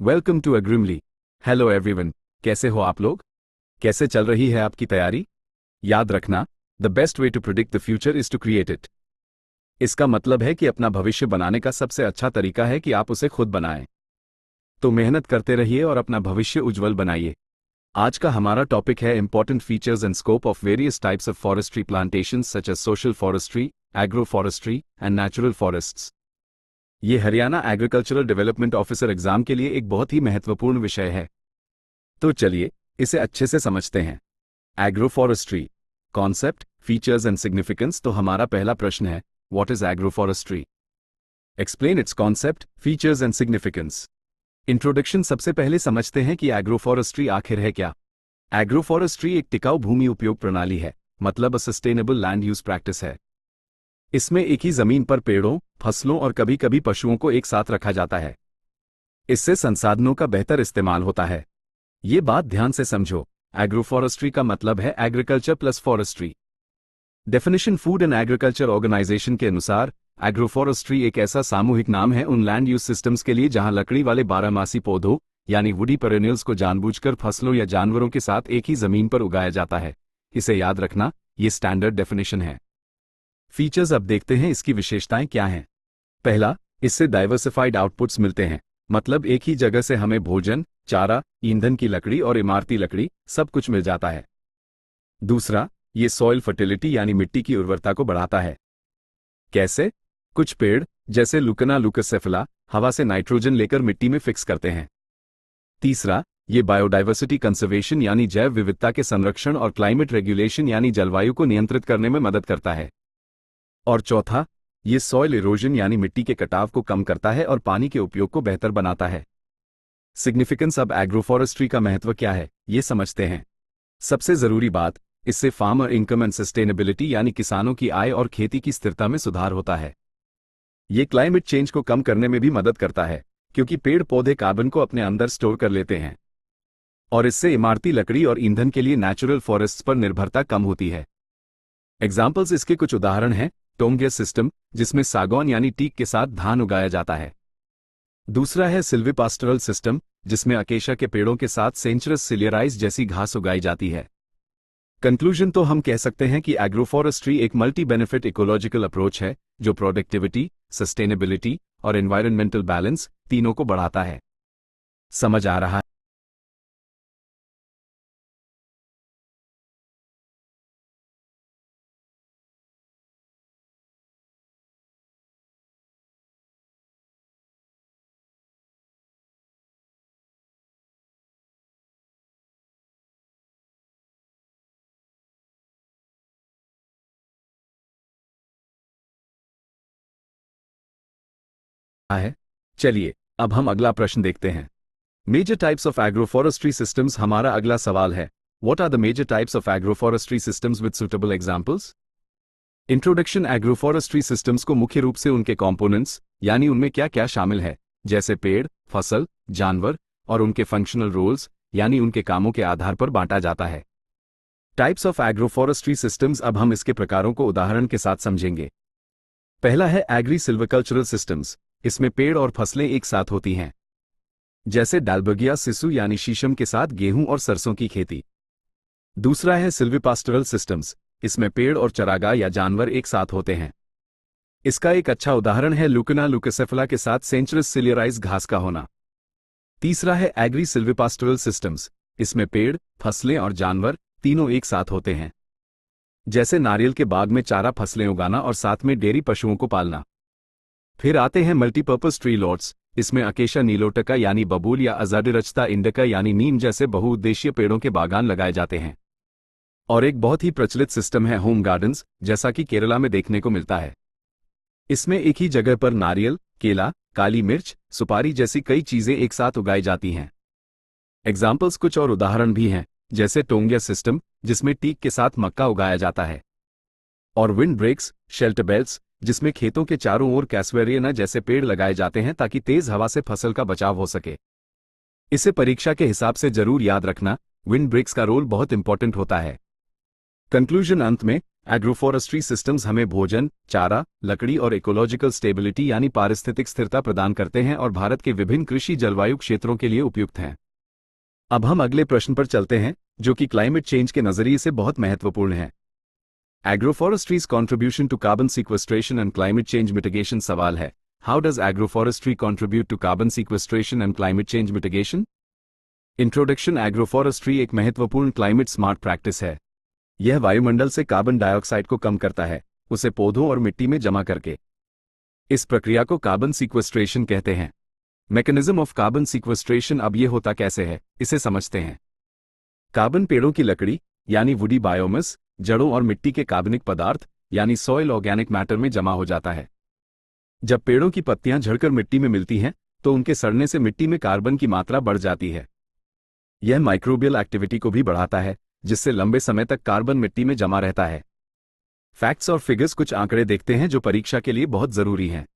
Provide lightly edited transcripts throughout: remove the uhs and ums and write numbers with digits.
Welcome to अग्रिमली। Hello everyone, कैसे हो आप लोग? कैसे चल रही है आपकी तैयारी? याद रखना, the best way to predict the future is to create it. इसका मतलब है कि अपना भविष्य बनाने का सबसे अच्छा तरीका है कि आप उसे खुद बनाएं। तो मेहनत करते रहिए और अपना भविष्य उज्जवल बनाइए। आज का हमारा टॉपिक है important features and scope of various types of forestry plantations such as social forestry, agro forestry and natural forests. ये Haryana agricultural development officer exam के लिए एक बहुत ही महत्वपूर्ण विषय है। तो चलिए इसे अच्छे से समझते हैं। Agro forestry, concept, features and significance. तो हमारा पहला प्रश्न है, what is agro forestry? Explain it's concept, features and significance. Introduction. सबसे पहले समझते हैं कि एग्रो फॉरेस्ट्री आखिर है क्या। एग्रो फॉरेस्ट्री एक टिकाऊ भूमि उपयोग प्रणाली है, मतलब a sustainable land use practice है। इसमें एक ही जमीन पर पेड़ों, फसलों और कभी कभी पशुओं को एक साथ रखा जाता है। इससे संसाधनों का बेहतर इस्तेमाल होता है। ये बात ध्यान से समझो। एग्रो फॉरेस्ट्री का मतलब है agriculture plus forestry. Definition food and agriculture organization के अनुसार एग्रो फॉरेस्ट्री एक ऐसा सामूहिक नाम है उन लैंड यूज सिस्टम्स के लिए जहां लकड़ी वाले बारहमासी पौधों यानी वुडी पेरेनियल्स को जानबूझकर फसलों या जानवरों के साथ एक ही जमीन पर उगाया जाता है। इसे याद रखना, ये स्टैंडर्ड डेफिनेशन है। फीचर्स। अब देखते हैं इसकी विशेषताएं क्या हैं। पहला, इससे डाइवर्सिफाइड आउटपुट्स मिलते हैं, मतलब एक ही जगह से हमें भोजन, चारा, ईंधन की लकड़ी और इमारती लकड़ी सब कुछ मिल जाता है। दूसरा, ये सॉइल फर्टिलिटी यानी मिट्टी की उर्वरता को बढ़ाता है। कैसे? कुछ पेड़ जैसे लुकना लुकसेफला हवा से नाइट्रोजन लेकर मिट्टी में फिक्स करते हैं। तीसरा, ये बायोडाइवर्सिटी कंजर्वेशन यानी जैव विविधता के संरक्षण और क्लाइमेट रेगुलेशन यानी जलवायु को नियंत्रित करने में मदद करता है। और चौथा, ये सॉइल इरोजन यानी मिट्टी के कटाव को कम करता है और पानी के उपयोग को बेहतर बनाता है। सिग्निफिकेंस। अब एग्रो फॉरेस्ट्री का महत्व क्या है, ये समझते हैं। सबसे जरूरी बात, इससे फार्मर इनकम एंड सस्टेनेबिलिटी यानी किसानों की आय और खेती की स्थिरता में सुधार होता है। ये क्लाइमेट चेंज को कम करने में भी मदद करता है, क्योंकि पेड़ पौधे कार्बन को अपने अंदर स्टोर कर लेते हैं। और इससे इमारती लकड़ी और ईंधन के लिए नेचुरल फॉरेस्ट्स पर निर्भरता कम होती है। एग्जाम्पल्स। इसके कुछ उदाहरण हैं। टोंगिया सिस्टम, जिसमें सागौन यानी टीक के साथ धान उगाया जाता है। दूसरा है सिल्वीपास्टरल सिस्टम, जिसमें अकेशा के पेड़ों के साथ सेंचुरस सिलियराइज जैसी घास उगाई जाती है। कंक्लूजन। तो हम कह सकते हैं कि एग्रो फॉरेस्ट्री एक मल्टी बेनिफिट इकोलॉजिकल अप्रोच है जो प्रोडक्टिविटी, सस्टेनेबिलिटी और एनवायरनमेंटल बैलेंस तीनों को बढ़ाता है। समझ आ रहा है? चलिए अब हम अगला प्रश्न देखते हैं। Major types of agro forestry systems. हमारा अगला सवाल है, what are the major types of agro forestry systems with suitable examples? Introduction. Agro forestry systems को मुख्य रूप से उनके कंपोनेंट्स यानी उनमें क्या क्या शामिल है, जैसे पेड़, फसल, जानवर और उनके फंक्शनल रोल्स यानी उनके कामों के आधार पर बांटा जाता है। Types of agro forestry systems. अब हम इसके प्रकारों को उदाहरण के साथ समझेंगे। पहला है एग्री सिल्वीकल्चरल सिस्टम्स। इसमें पेड़ और फसलें एक साथ होती हैं, जैसे डालबगिया सिसु यानी शीशम के साथ गेहूं और सरसों की खेती। दूसरा है सिल्वीपास्टरल सिस्टम्स। इसमें पेड़ और चरागाह या जानवर एक साथ होते हैं। इसका एक अच्छा उदाहरण है लुकना लुकसेफला के साथ सेंचुरस सिलियराइज घास का होना। तीसरा है एग्री सिल्वीपास्टरल सिस्टम्स। इसमें पेड़, फसलें और जानवर तीनों एक साथ होते हैं, जैसे नारियल के बाग में चारा फसलें उगाना और साथ में डेयरी पशुओं को पालना। फिर आते हैं मल्टीपर्पज ट्री लॉट्स। इसमें अकेशा नीलोटका यानी बबूल या अजाडिरचता इंडिका यानी नीम जैसे बहुउद्देशीय पेड़ों के बागान लगाए जाते हैं। और एक बहुत ही प्रचलित सिस्टम है होम गार्डन्स, जैसा कि केरला में देखने को मिलता है। इसमें एक ही जगह पर नारियल, केला, काली मिर्च, सुपारी जैसी कई चीजें एक साथ उगाई जाती हैं। एग्जाम्पल्स। कुछ और उदाहरण भी हैं, जैसे टोंगिया सिस्टम, जिसमें टीक के साथ मक्का उगाया जाता है, और विंड ब्रेक्स, शेल्टर बेल्ट्स, जिसमें खेतों के चारों ओर कैसवेरियना जैसे पेड़ लगाए जाते हैं ताकि तेज हवा से फसल का बचाव हो सके। इसे परीक्षा के हिसाब से जरूर याद रखना, विंड ब्रेक्स का रोल बहुत इंपॉर्टेंट होता है। कंक्लूजन। अंत में एग्रोफॉरेस्ट्री सिस्टम्स हमें भोजन, चारा, लकड़ी और इकोलॉजिकल स्टेबिलिटी यानी पारिस्थितिक स्थिरता प्रदान करते हैं और भारत के विभिन्न कृषि जलवायु क्षेत्रों के लिए उपयुक्त हैं। अब हम अगले प्रश्न पर चलते हैं, जो कि क्लाइमेट चेंज के नजरिए से बहुत महत्वपूर्ण है। Agroforestry's contribution to carbon sequestration and climate change mitigation सवाल है, how does agroforestry contribute to carbon sequestration and climate change mitigation? Introduction. Agroforestry एक महत्वपूर्ण क्लाइमेट स्मार्ट प्रैक्टिस है। यह वायुमंडल से कार्बन डाइऑक्साइड को कम करता है, उसे पौधों और मिट्टी में जमा करके। इस प्रक्रिया को कार्बन सीक्वेस्ट्रेशन कहते हैं। Mechanism of carbon sequestration. अब यह होता कैसे है, इसे समझते हैं। कार्बन पेड़ों की लकड़ी यानी वुडी बायोमास, जड़ों और मिट्टी के कार्बनिक पदार्थ यानी सॉइल ऑर्गेनिक मैटर में जमा हो जाता है। जब पेड़ों की पत्तियां झड़कर मिट्टी में मिलती हैं, तो उनके सड़ने से मिट्टी में कार्बन की मात्रा बढ़ जाती है। यह माइक्रोबियल एक्टिविटी को भी बढ़ाता है, जिससे लंबे समय तक कार्बन मिट्टी में जमा रहता है। फैक्ट्स और फिगर्स। कुछ आंकड़े देखते हैं जो परीक्षा के लिए बहुत जरूरी हैं।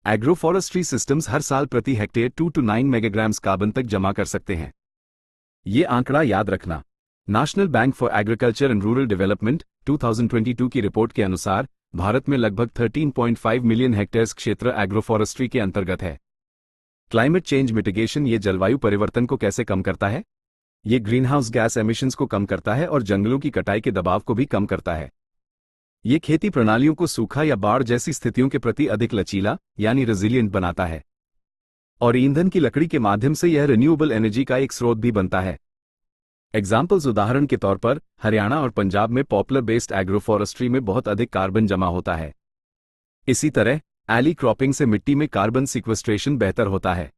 एग्रोफॉरेस्ट्री सिस्टम्स हर साल प्रति हेक्टेयर 2 to 9 मेगाग्राम्स कार्बन तक जमा कर सकते हैं। ये आंकड़ा याद रखना। National bank for agriculture and rural development 2022 की रिपोर्ट के अनुसार भारत में लगभग 13.5 मिलियन हेक्टेयर्स क्षेत्र एग्रोफॉरेस्ट्री के अंतर्गत है। Climate change mitigation. ये जलवायु परिवर्तन को कैसे कम करता है? ये ग्रीनहाउस गैस एमिशंस को कम करता है और जंगलों की कटाई के दबाव को भी कम करता है। ये खेती प्रणालियों को सूखा या बाढ़ जैसी स्थितियों के प्रति अधिक लचीला यानी रेजिलिएंट बनाता है। और ईंधन की लकड़ी के माध्यम से यह रिन्यूएबल एनर्जी का एक स्रोत भी बनता है। एग्जाम्पल्स। उदाहरण के तौर पर हरियाणा और पंजाब में पॉपुलर बेस्ड एग्रोफॉरेस्ट्री में बहुत अधिक कार्बन जमा होता है। इसी तरह एली क्रॉपिंग से मिट्टी में कार्बन सीक्वेस्ट्रेशन बेहतर होता है।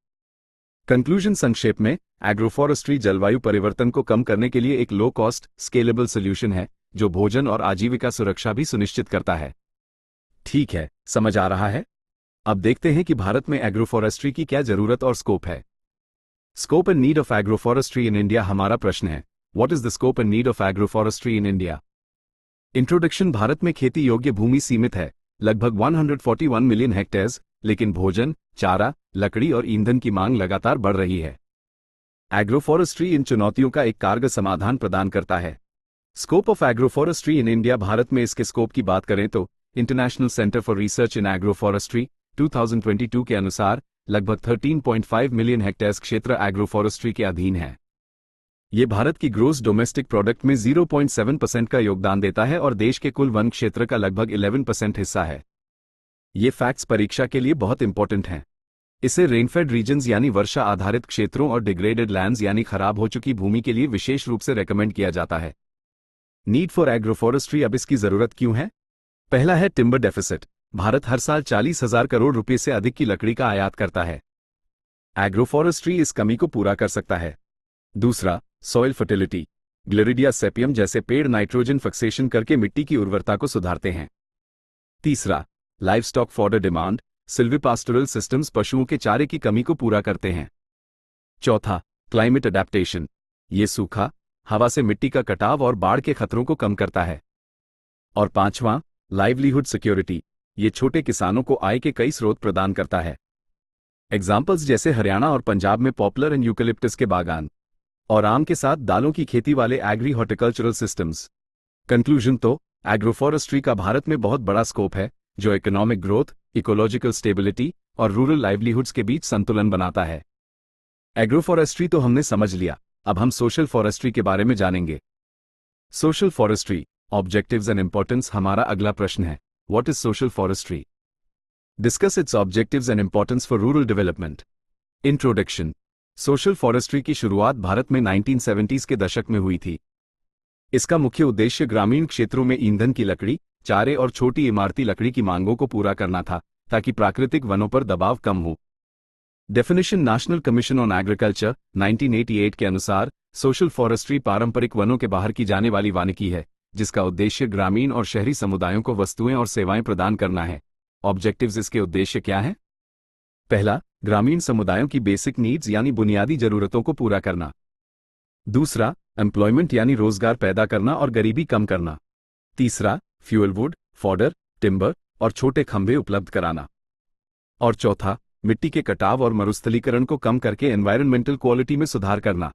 कंक्लूजन। संक्षेप में, एग्रोफॉरेस्ट्री जलवायु परिवर्तन को कम करने के लिए एक लो कॉस्ट स्केलेबल सोल्यूशन है, जो भोजन और आजीविका सुरक्षा भी सुनिश्चित करता है। ठीक है, समझ आ रहा है? अब देखते हैं कि भारत में एग्रोफॉरेस्ट्री की क्या जरूरत और स्कोप है। Scope and need of agroforestry in India. हमारा प्रश्न है, what is the scope and need of agroforestry in India? Introduction. Bharat में खेती योग्य भूमि सीमित है, लगभग 141 मिलियन हेक्टेयर्स, लेकिन भोजन, चारा, लकड़ी और ईंधन की मांग लगातार बढ़ रही है। एग्रोफॉरेस्ट्री इन चुनौतियों का एक कारगर समाधान प्रदान करता है। Scope of agroforestry in India. Bharat में इसके स्कोप की बात करें तो international centre for research in agroforestry 2022 के अनुसार लगभग 13.5 मिलियन हेक्टेयर्स क्षेत्र एग्रोफॉरेस्ट्री के अधीन है। ये भारत की ग्रोस डोमेस्टिक प्रोडक्ट में 0.7% का योगदान देता है और देश के कुल वन क्षेत्र का लगभग 11% हिस्सा है। ये फैक्ट्स परीक्षा के लिए बहुत इंपॉर्टेंट हैं। इसे रेनफेड रीजन्स यानी वर्षा आधारित क्षेत्रों और डिग्रेडेड लैंड्स यानी खराब हो चुकी भूमि के लिए विशेष रूप से रेकमेंड किया जाता है। Need for agroforestry. अब इसकी जरूरत क्यों है? पहला है टिम्बर डेफिसिट। भारत हर साल 40,000 करोड़ रुपए से अधिक की लकड़ी का आयात करता है। एग्रोफॉरेस्ट्री इस कमी को पूरा कर सकता है। दूसरा, सॉइल फर्टिलिटी। ग्लेरिडिया सेपियम जैसे पेड़ नाइट्रोजन फिक्सेशन करके मिट्टी की उर्वरता को सुधारते हैं। तीसरा, livestock fodder demand. Silvipastoral systems पशुओं के चारे की कमी को पूरा करते हैं। चौथा, क्लाइमेट अडेप्टेशन। ये सूखा, हवा से मिट्टी का कटाव और बाढ़ के खतरों को कम करता है। और पांचवां, लाइवलीहुड सिक्योरिटी। ये छोटे किसानों को आय के कई स्रोत प्रदान करता है। एग्जाम्पल्स जैसे हरियाणा और पंजाब में पॉपुलर एंड यूकेलिप्टस के बागान और आम के साथ दालों की खेती वाले एग्री हॉर्टिकल्चरल सिस्टम्स। कंक्लूजन। तो एग्रोफॉरेस्ट्री का भारत में बहुत बड़ा स्कोप है, जो इकोनॉमिक ग्रोथ, इकोलॉजिकल स्टेबिलिटी और रूरल लाइवलीहुड्स के बीच संतुलन बनाता है। एग्रोफॉरेस्ट्री तो हमने समझ लिया, अब हम सोशल फॉरेस्ट्री के बारे में जानेंगे। Social forestry, objectives and importance. हमारा अगला प्रश्न है, what is social forestry? Discuss it's objectives and importance for rural development. Introduction. Social forestry की शुरुआत भारत में 1970s के दशक में हुई थी। इसका मुख्य उद्देश्य ग्रामीण क्षेत्रों में ईंधन की लकड़ी, चारे और छोटी इमारती लकड़ी की मांगों को पूरा करना था, ताकि प्राकृतिक वनों पर दबाव कम हो। Definition. National commission on agriculture 1988 के अनुसार सोशल फॉरेस्ट्री पारंपरिक वनों के बाहर की जाने वाली वानिकी है, जिसका उद्देश्य ग्रामीण और शहरी समुदायों को वस्तुएं और सेवाएं प्रदान करना है। ऑब्जेक्टिव्स। इसके उद्देश्य क्या हैं? पहला, ग्रामीण समुदायों की बेसिक नीड्स यानी बुनियादी जरूरतों को पूरा करना। दूसरा, एम्प्लॉयमेंट यानी रोजगार पैदा करना और गरीबी कम करना। तीसरा, फ्यूल वुड, फॉडर, टिम्बर और छोटे खंभे उपलब्ध कराना। और चौथा, मिट्टी के कटाव और मरुस्थलीकरण को कम करके एनवायरनमेंटल क्वालिटी में सुधार करना।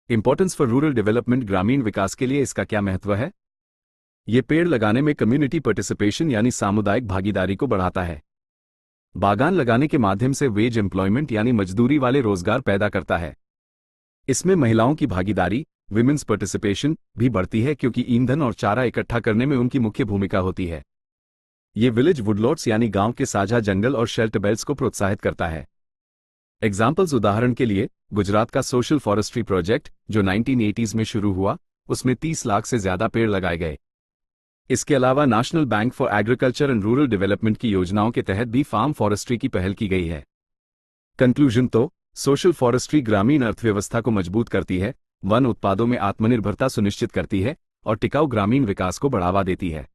Importance for rural development. ग्रामीण विकास के लिए इसका क्या महत्व है? ये पेड़ लगाने में कम्युनिटी पार्टिसिपेशन यानी सामुदायिक भागीदारी को बढ़ाता है। बागान लगाने के माध्यम से वेज एम्प्लॉयमेंट यानी मजदूरी वाले रोजगार पैदा करता है। इसमें महिलाओं की भागीदारी, विमेंस पार्टिसिपेशन भी बढ़ती है क्योंकि ईंधन और चारा इकट्ठा करने में उनकी मुख्य भूमिका होती है। ये विलेज वुडलॉट्स यानी गांव के साझा जंगल और शेल्टर बेल्ट्स को प्रोत्साहित करता है। एग्जाम्पल्स उदाहरण के लिए गुजरात का सोशल फॉरेस्ट्री प्रोजेक्ट जो 1980s में शुरू हुआ, उसमें 30 लाख से ज्यादा पेड़ लगाए गए। इसके अलावा national bank for agriculture and rural development की योजनाओं के तहत भी फार्म फॉरेस्ट्री की पहल की गई है। कंक्लूजन तो सोशल फॉरेस्ट्री ग्रामीण अर्थव्यवस्था को मजबूत करती है, वन उत्पादों में आत्मनिर्भरता सुनिश्चित करती है और टिकाऊ ग्रामीण विकास को बढ़ावा देती है।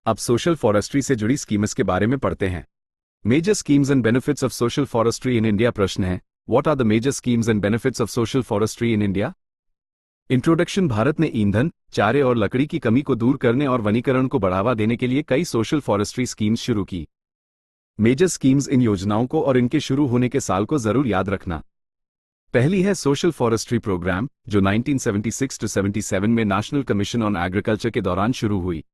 अब सोशल फॉरेस्ट्री से जुड़ी स्कीम्स के बारे में पढ़ते हैं। Major schemes and benefits of social forestry in India. प्रश्न है, what are the major schemes and benefits of social forestry in India? Introduction. भारत ने ईंधन, चारे और लकड़ी की कमी को दूर करने और वनीकरण को बढ़ावा देने के लिए कई सोशल फॉरेस्ट्री स्कीम्स शुरू की। मेजर स्कीम्स, इन योजनाओं को और इनके शुरू होने के साल को जरूर याद रखना। पहली है सोशल फॉरेस्ट्री प्रोग्राम जो 1976-77 में नेशनल कमीशन ऑन एग्रीकल्चर के दौरान शुरू हुई।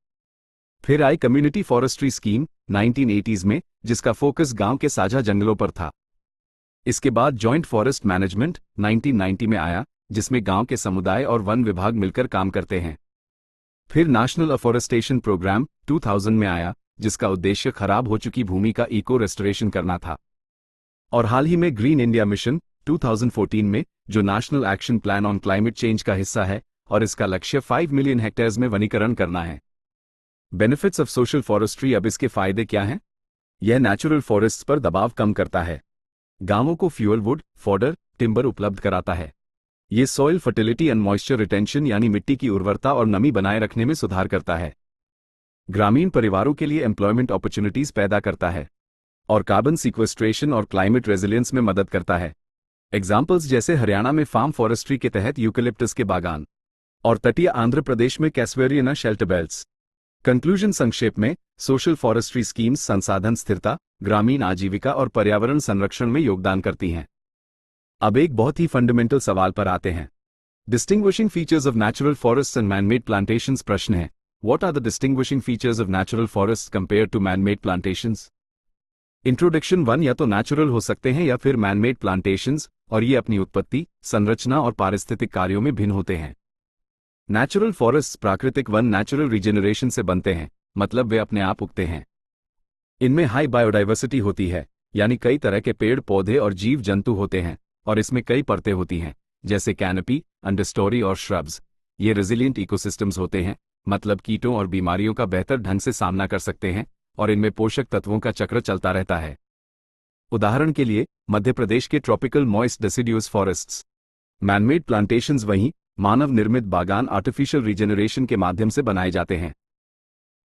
फिर आई कम्युनिटी फॉरेस्ट्री स्कीम 1980s में, जिसका फोकस गांव के साझा जंगलों पर था। इसके बाद जॉइंट फॉरेस्ट मैनेजमेंट 1990 में आया, जिसमें गांव के समुदाय और वन विभाग मिलकर काम करते हैं। फिर नेशनल अफॉरेस्टेशन प्रोग्राम 2000 में आया, जिसका उद्देश्य खराब हो चुकी भूमि का इको रेस्टोरेशन करना था। और हाल ही में ग्रीन इंडिया मिशन 2014 में, जो national action plan on climate change का हिस्सा है, और इसका लक्ष्य 5 मिलियन हेक्टेयर्स में वनीकरण करना है। Benefits of social forestry. अब इसके फायदे क्या हैं? यह नेचुरल फॉरेस्ट्स पर दबाव कम करता है, गांवों को फ्यूल वुड, फॉडर, टिम्बर उपलब्ध कराता है। ये soil fertility and moisture retention यानी मिट्टी की उर्वरता और नमी बनाए रखने में सुधार करता है। ग्रामीण परिवारों के लिए एम्प्लॉयमेंट अपॉर्चुनिटीज पैदा करता है और कार्बन सीक्वेस्ट्रेशन और क्लाइमेट रेजिलियंस में मदद करता है। एग्जाम्पल्स जैसे हरियाणा में फार्म फॉरेस्ट्री के तहत यूकेलिप्टस के बागान और तटीय आंध्र प्रदेश में कैसवेरियना शेल्टर बेल्ट्स। कंक्लूजन संक्षेप में, सोशल फॉरेस्ट्री स्कीम्स संसाधन स्थिरता, ग्रामीण आजीविका और पर्यावरण संरक्षण में योगदान करती हैं। अब एक बहुत ही फंडामेंटल सवाल पर आते हैं। Distinguishing features of natural forests and manmade plantations. प्रश्न है, what are the distinguishing features of natural forests compare to manmade plantations? Introduction 1 या तो नेचुरल हो सकते हैं या फिर मैनमेड प्लांटेशंस, और ये अपनी उत्पत्ति, संरचना और पारिस्थितिक कार्यों में भिन्न होते हैं। नेचुरल फॉरेस्ट्स प्राकृतिक वन नेचुरल रीजेनरेशन से बनते हैं, मतलब वे अपने आप उगते हैं। इनमें हाई बायोडाइवर्सिटी होती है, यानी कई तरह के पेड़ पौधे और जीव जंतु होते हैं, और इसमें कई परतें होती हैं, जैसे कैनपी, अंडरस्टोरी और श्रब्स। ये रेजिलिएंट इकोसिस्टम्स होते हैं, मतलब कीटों और बीमारियों का बेहतर ढंग से सामना कर सकते हैं, और इनमें पोषक तत्वों का चक्र चलता रहता है। उदाहरण के लिए मध्य प्रदेश के tropical moist deciduous forests. Manmade plantations वहीं मानव निर्मित बागान आर्टिफिशियल रीजेनरेशन के माध्यम से बनाए जाते हैं।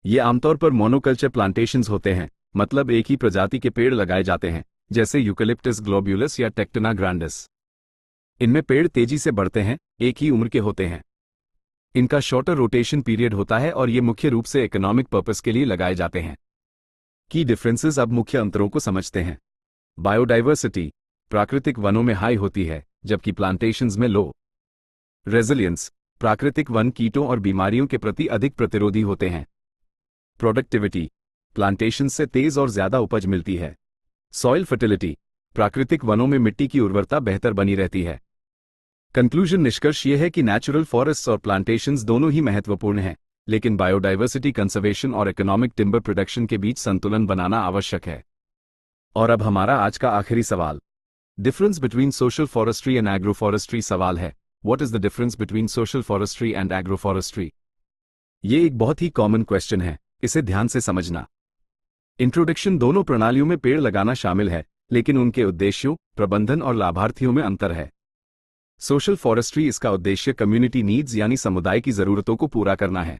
ये आमतौर पर मोनोकल्चर प्लांटेशंस होते हैं, मतलब एक ही प्रजाति के पेड़ लगाए जाते हैं, जैसे यूकेलिप्टस ग्लोब्यूलस या टेक्टोना ग्रांडिस। इनमें पेड़ तेजी से बढ़ते हैं, एक ही उम्र के होते हैं। इनका शॉर्टर रोटेशन पीरियड होता है और ये मुख्य रूप से इकोनॉमिक पर्पस के लिए लगाए जाते हैं। की डिफरेंसेस। अब मुख्य अंतरों को समझते हैं। बायोडाइवर्सिटी, प्राकृतिक वनों में हाई होती है, जबकि प्लांटेशंस में लो। रेजिलियंस, प्राकृतिक वन कीटों और बीमारियों के प्रति अधिक प्रतिरोधी होते हैं। प्रोडक्टिविटी, प्लांटेशन से तेज और ज्यादा उपज मिलती है। सॉइल फर्टिलिटी, प्राकृतिक वनों में मिट्टी की उर्वरता बेहतर बनी रहती है। कंक्लूजन। निष्कर्ष यह है कि नेचुरल फॉरेस्ट्स और प्लांटेशंस दोनों ही महत्वपूर्ण हैं, लेकिन बायोडाइवर्सिटी कंजर्वेशन और इकोनॉमिक टिम्बर प्रोडक्शन के बीच संतुलन बनाना आवश्यक है। और अब हमारा आज का आखिरी सवाल, difference between social forestry and agro forestry. सवाल है, what is the difference between social forestry and agro forestry? ये एक बहुत ही कॉमन क्वेश्चन है, इसे ध्यान से समझना। इंट्रोडक्शन। दोनों प्रणालियों में पेड़ लगाना शामिल है, लेकिन उनके उद्देश्यों, प्रबंधन और लाभार्थियों में अंतर है। सोशल फॉरेस्ट्री, इसका उद्देश्य कम्युनिटी नीड्स यानी समुदाय की जरूरतों को पूरा करना है।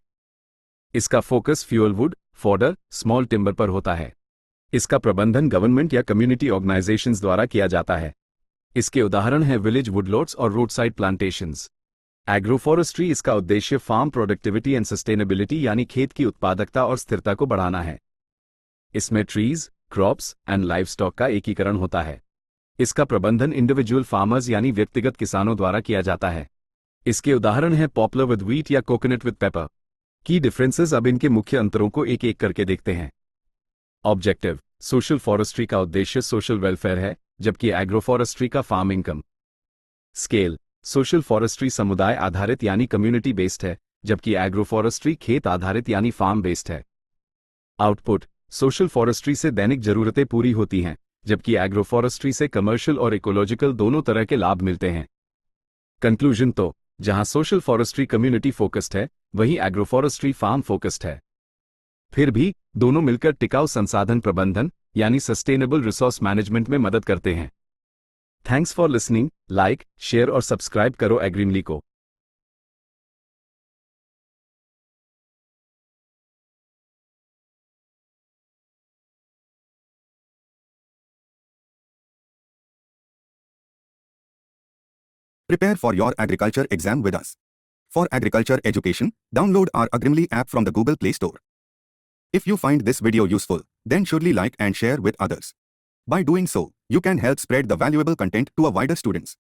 इसका focus fuel wood, fodder, small timber पर होता है। इसका प्रबंधन गवर्नमेंट या कम्युनिटी ऑर्गेनाइजेशंस द्वारा किया जाता है। इसके उदाहरण हैं विलेज वुडलॉट्स और road side plantations. Agro forestry, इसका उद्देश्य फार्म प्रोडक्टिविटी एंड सस्टेनेबिलिटी यानी खेत की उत्पादकता और स्थिरता को बढ़ाना है। इसमें ट्रीज, क्रॉप्स एंड लाइवस्टॉक का एकीकरण होता है। इसका प्रबंधन इंडिविजुअल फार्मर्स यानी व्यक्तिगत किसानों द्वारा किया जाता है। इसके उदाहरण हैं पॉपुलर विद व्हीट या कोकोनट विद पेपर। की डिफरेंसेस। अब इनके मुख्य अंतरों को एक एक करके देखते हैं। ऑब्जेक्टिव, सोशल फॉरेस्ट्री का उद्देश्य सोशल वेलफेयर है, जबकि एग्रोफॉरेस्ट्री का farm income. Scale, social forestry समुदाय आधारित यानी कम्युनिटी बेस्ड है, जबकि एग्रोफॉरेस्ट्री खेत आधारित यानी फार्म बेस्ड है। आउटपुट, सोशल फॉरेस्ट्री से दैनिक जरूरतें पूरी होती हैं, जबकि एग्रोफॉरेस्ट्री से कमर्शियल और इकोलॉजिकल दोनों तरह के लाभ मिलते हैं। कंक्लूजन तो, जहां सोशल फॉरेस्ट्री कम्युनिटी फोकस्ड है, वहीं एग्रोफॉरेस्ट्री फार्म फोकस्ड है। फिर भी दोनों मिलकर टिकाऊ संसाधन प्रबंधन यानी सस्टेनेबल रिसोर्स मैनेजमेंट में मदद करते हैं। Thanks for listening. Like, share और सब्सक्राइब करो एग्रीमली को। Prepare for your agriculture exam with us. For agriculture education, download our Agrimly app from the Google Play Store. If you find this video useful, then surely like and share with others. By doing so, you can help spread the valuable content to a wider students.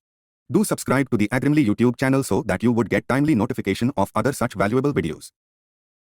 Do subscribe to the Agrimly YouTube channel so that you would get timely notification of other such valuable videos.